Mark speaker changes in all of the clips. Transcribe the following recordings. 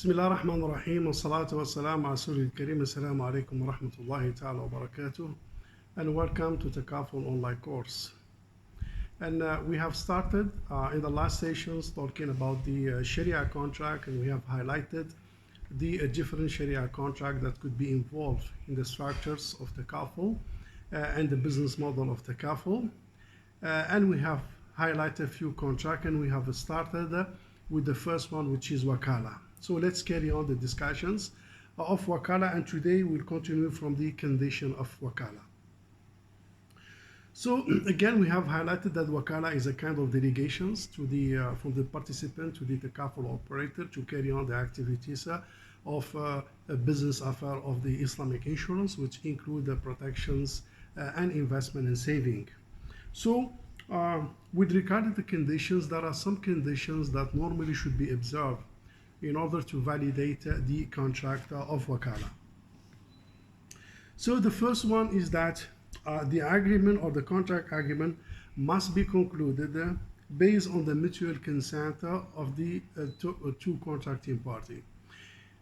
Speaker 1: بسم الله الرحمن الرحيم والصلاة والسلام على رسول الكريم. السلام عليكم ورحمة الله تعالى وبركاته, and welcome to Takaful online course. And we have started in the last sessions talking about the Sharia contract, and we have highlighted the different Sharia contract that could be involved in the structures of Takaful and the business model of Takaful. And we have highlighted a few contracts, and we have started with the first one, which is Wakalah. So let's carry on the discussions of Wakalah, and today we'll continue from the condition of Wakalah. So again, we have highlighted that Wakalah is a kind of delegations to the from the participant to the Takaful operator to carry on the activities of a business affair of the Islamic insurance, which include the protections and investment and saving. So with regard to the conditions, there are some conditions that normally should be observed in order to validate the contract of Wakalah. So the first one is that the agreement or the contract agreement must be concluded based on the mutual consent of the two contracting parties.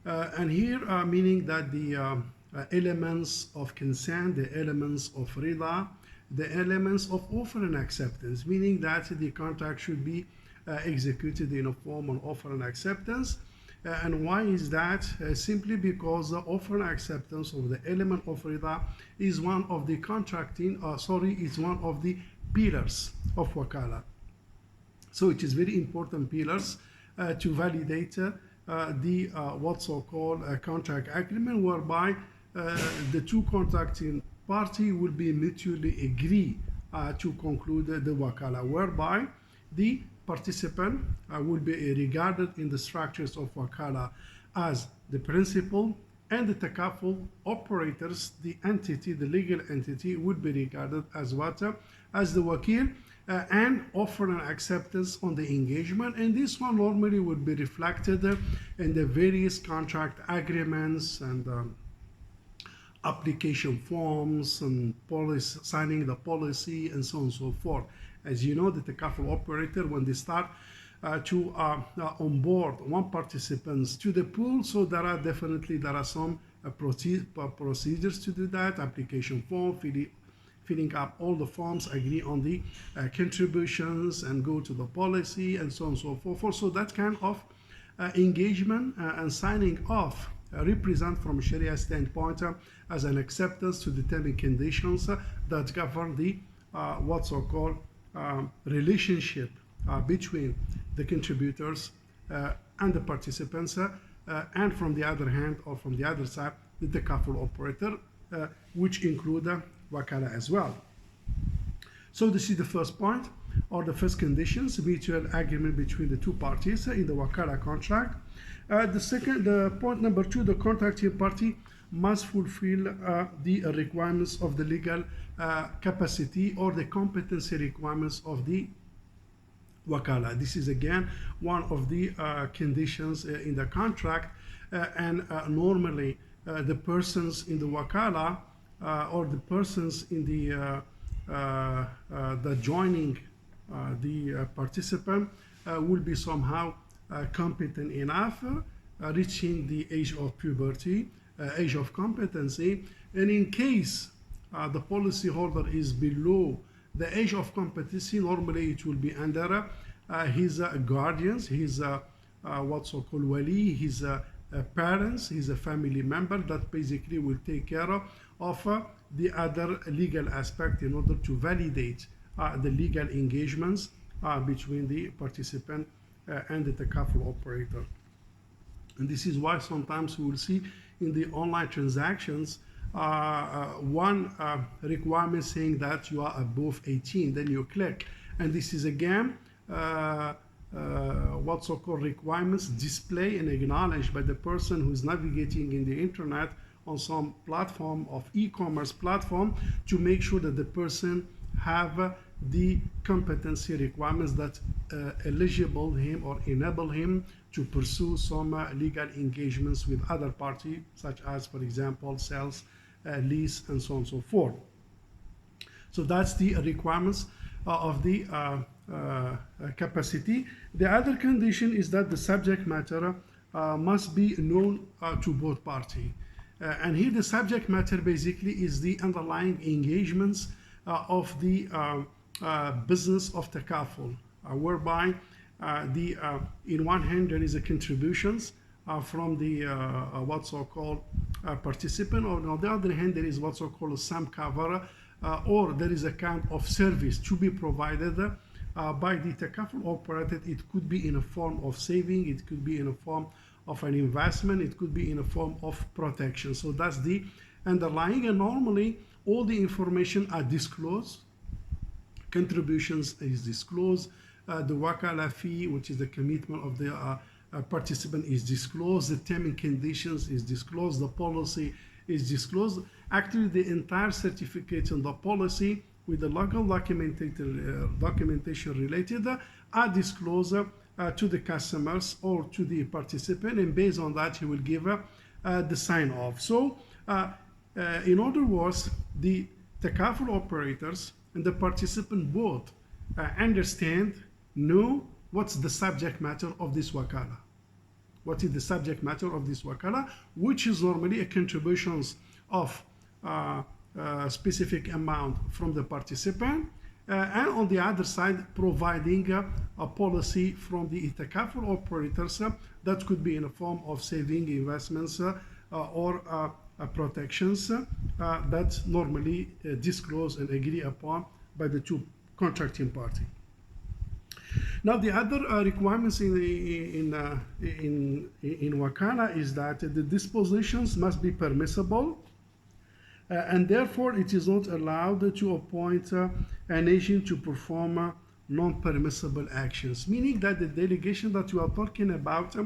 Speaker 1: And here meaning that the elements of consent, the elements of rida, the elements of offer and acceptance, meaning that the contract should be executed in a form of offer and acceptance. And why is that? Simply because the offer and acceptance of the element of rida is one of the is one of the pillars of Wakalah. So it is very important pillars to validate the what's so-called contract agreement, whereby the two contracting party will be mutually agree to conclude the Wakalah, whereby the participant will be regarded in the structures of Wakalah as the principal, and the Takaful operators, the entity, the legal entity, would be regarded as what? As the Wakil, and offer an acceptance on the engagement. And this one normally would be reflected in the various contract agreements and application forms and policy, signing the policy and so on and so forth. As you know, the Takaful operator, when they start to onboard one participants to the pool, so there are some procedures to do that, application form, filling up all the forms, agree on the contributions, and go to the policy and so on and so forth. So that kind of engagement and signing off represent from a Sharia standpoint as an acceptance to determine conditions that govern the what's so-called relationship between the contributors and the participants, and from the other hand, or from the other side, the Takaful operator, which include Wakalah as well. So this is the first point, or the first conditions, mutual agreement between the two parties in the Wakalah contract. The point number two, the contracting party must fulfill the requirements of the legal capacity or the competency requirements of the Wakalah. This is again one of the conditions in the contract, and normally the persons in the Wakalah or the persons in the joining the participant will be somehow competent enough, reaching the age of puberty, age of competency. And in case the policyholder is below the age of competency, normally it will be under his guardians, his what's so-called wali, his parents, his family member, that basically will take care of the other legal aspect in order to validate the legal engagements between the participant and the Takaful operator. And this is why sometimes we will see in the online transactions one requirement saying that you are above 18, then you click, and this is again what so-called requirements display and acknowledged by the person who is navigating in the internet on some platform of e-commerce platform, to make sure that the person have the competency requirements that eligible him or enable him to pursue some legal engagements with other parties, such as, for example, sales, lease, and so on and so forth. So that's the requirements of the capacity. The other condition is that the subject matter must be known to both parties. And here the subject matter basically is the underlying engagements of the business of Takaful, whereby in one hand there is a contributions from the what's so called participant, or on the other hand there is what's so called some cover, or there is a kind of service to be provided by the Takaful operator. It could be in a form of saving, it could be in a form of an investment, it could be in a form of protection. So that's the underlying, and normally all the information are disclosed. Contributions is disclosed, the Wakalah fee, which is the commitment of the participant, is disclosed, the term and conditions is disclosed, the policy is disclosed. Actually, the entire certificate and the policy with the local documentation related are disclosed to the customers or to the participant, and based on that he will give the sign off. So in other words, the Takaful operators and the participant both understand, know what's the subject matter of this Wakalah. What is the subject matter of this Wakalah, which is normally a contributions of specific amount from the participant, and on the other side providing a policy from the Takaful operators that could be in a form of saving, investments, or protections that normally disclosed and agreed upon by the two contracting parties. Now, the other requirements in Wakalah is that the dispositions must be permissible, and therefore it is not allowed to appoint an agent to perform non-permissible actions, meaning that the delegation that you are talking about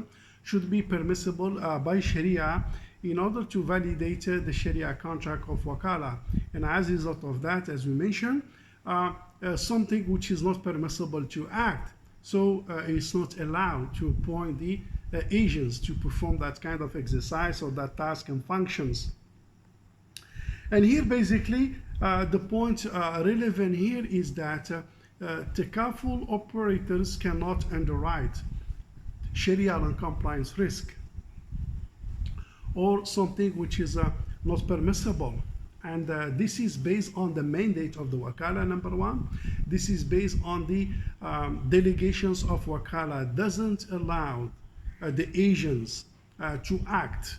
Speaker 1: should be permissible by Sharia in order to validate the Sharia contract of Wakalah. And as a result of that, as we mentioned, something which is not permissible to act, so it's not allowed to appoint the agents to perform that kind of exercise or that task and functions. And here basically the point relevant here is that Takaful operators cannot underwrite Sharia and compliance risk or something which is not permissible. And this is based on the mandate of the Wakalah, number one. This is based on the delegations of Wakalah doesn't allow the agents to act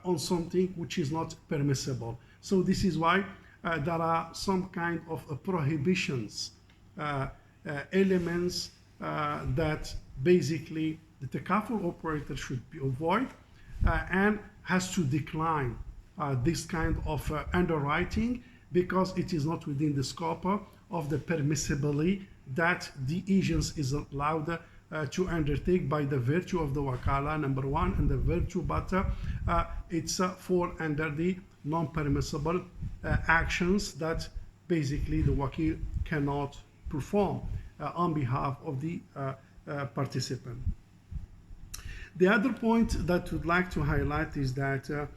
Speaker 1: on something which is not permissible. So this is why there are some kind of prohibitions, elements that basically the Takaful operator should be avoid and has to decline this kind of underwriting, because it is not within the scope of the permissibility that the agents is allowed to undertake by the virtue of the Wakalah, number one, and the virtue, but it's fall under the non-permissible actions that basically the Wakil cannot perform on behalf of the participant. The other point that we'd like to highlight is that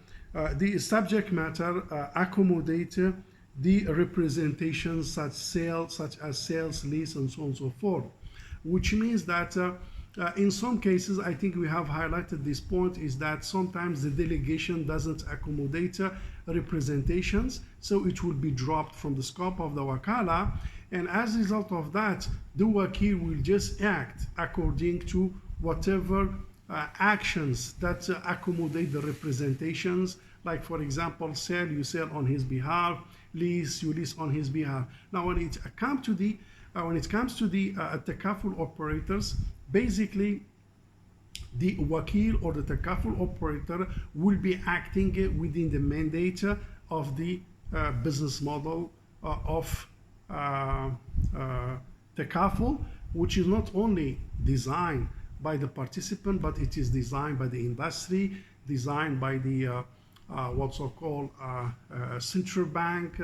Speaker 1: the subject matter accommodate the representations such as sales, lease, and so on and so forth, which means that in some cases, I think we have highlighted this point, is that sometimes the delegation doesn't accommodate representations, so it will be dropped from the scope of the Wakalah, and as a result of that, the Wakil will just act according to whatever actions that accommodate the representations. Like, for example, sell, you sell on his behalf, lease, you lease on his behalf. Now, when it comes to the Takaful operators, basically the Wakil or the Takaful operator will be acting within the mandate of the business model of Takaful, which is not only designed by the participant, but it is designed by the industry, designed by the what's so-called central bank,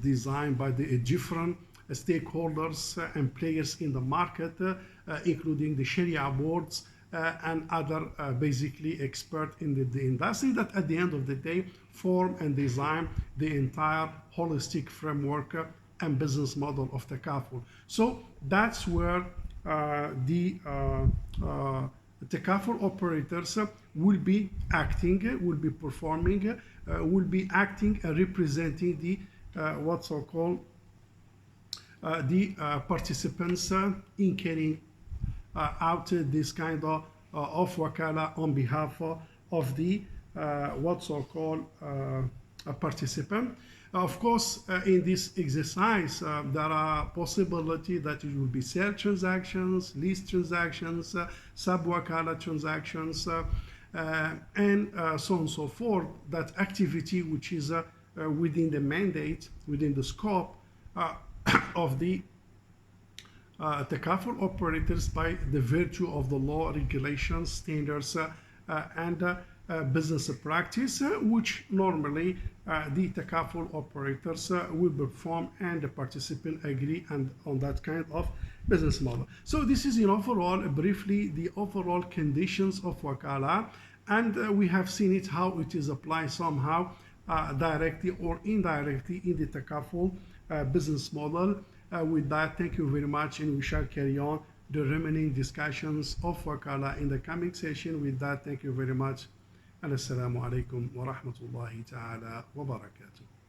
Speaker 1: designed by the different stakeholders and players in the market, including the Sharia boards and other basically experts in the industry that at the end of the day form and design the entire holistic framework and business model of Takaful. So that's where the Takaful operators will be acting, will be performing, will be acting representing the what's so called the participants in carrying out this kind of Wakalah on behalf of the what's so called participant. Of course, in this exercise, there are possibility that it will be sale transactions, lease transactions, sub-Wakalah transactions, and so on and so forth. That activity which is within the mandate, within the scope of the Takaful operators by the virtue of the law, regulations, standards, and business practice, which normally the Takaful operators will perform and the participant agree and on that kind of business model. So this is in overall, briefly, the overall conditions of Wakalah, and we have seen it how it is applied somehow directly or indirectly in the Takaful business model. With that, thank you very much, and we shall carry on the remaining discussions of Wakalah in the coming session. With that, thank you very much, and assalamu alaikum wa rahmatullahi ta'ala wa barakatuh.